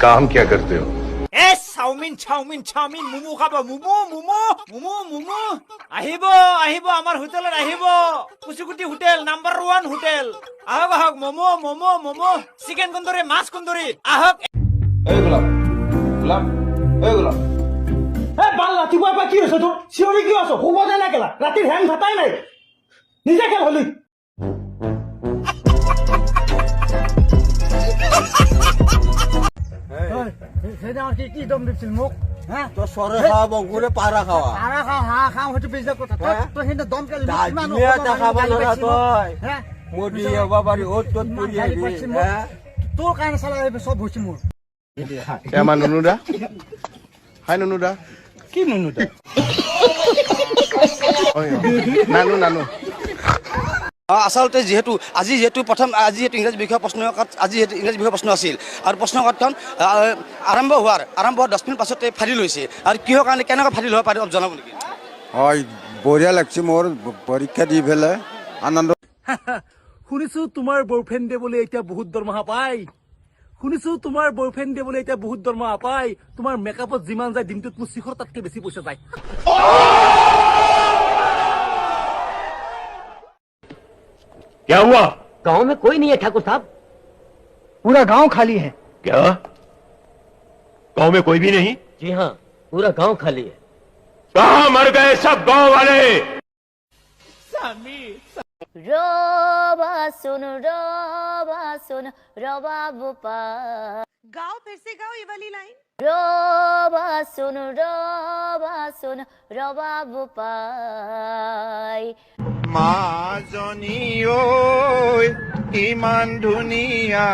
काम क्या करते हो? এ চাওমিন চাওমিন চাওমিন মোমো খাব মোমো মোমো মোমো মোমো আহিব আহিব আমাৰ হোটেলত আহিব কুচুকুটি হোটেল নাম্বাৰ 1 হোটেল আহক আহক মোমো মোমো মোমো চিকেন কন্দুৰি মাছ কন্দুৰি আহক এই গোলাম গোলাম এই গোলাম বাল ৰাতিপুৱাৰ পৰা কি হৈছে তোৰ চিঞৰি কিয় আছ শুব দে না কেলা ৰাতিৰ হেং ভাতাই নাই নিজে খেল হলি কি দম দিছিল মোক তো সরে খাওয়া বঙ্গুরে পাড়া খাওয়া হাঁহ খাওঁ হাঁহ খাওঁ সেইটো বেছি কথা তই কিন্তু দম কেলি খাবা নৰা তই মোদি হবা পাৰি অত তত পৰি তোৰ কাৰণে চালা চব হৈছে মোৰ আমাৰ নুনুদা হাই নুনুদা কি নুনুদা নানু নানু আচলতে যেহেতু আজি যেহেতু প্ৰথম আজি যেহেতু ইংৰাজী বিষয় প্ৰশ্ন আজি যেহেতু ইংৰাজী বিষয় প্ৰশ্ন আছিল আৰু প্ৰশ্নকাকতখন আৰম্ভ হোৱাৰ 10 মিনিট পাছতে ফালি লৈছে আৰু কিহৰ কাৰণে কেনেকৈ ফালি ল'ব পাৰি জনাব নেকি হয় বঢ়িয়া লাগছে মোৰ পৰীক্ষা দি পেলাই আনন্দ শুনিছো তোমাৰ বয়ফ্ৰেণ্ডে বোলে এতিয়া বহুত দৰমহা পায় শুনিছো তোমাৰ বয়ফ্ৰেণ্ডে বোলে এতিয়া বহুত দৰমহা পায় তোমাৰ মেকআপত যিমান যায় দিনটোত মোৰ শিখৰ তাতকৈ বেছি পইচা যায় क्या हुआ? गांव में कोई नहीं है ठाकुर साहब पूरा गांव खाली है क्या गांव में कोई भी नहीं? जी हाँ पूरा गांव खाली है कहाँ मर गए सब गांव वाले? रोबा सुन रोबा बुपा गाओ फिर से गाओ ये वाली लाइन रोबा सुन रोबा बुपाई মাজনী ঐ ইমান ধুনীয়া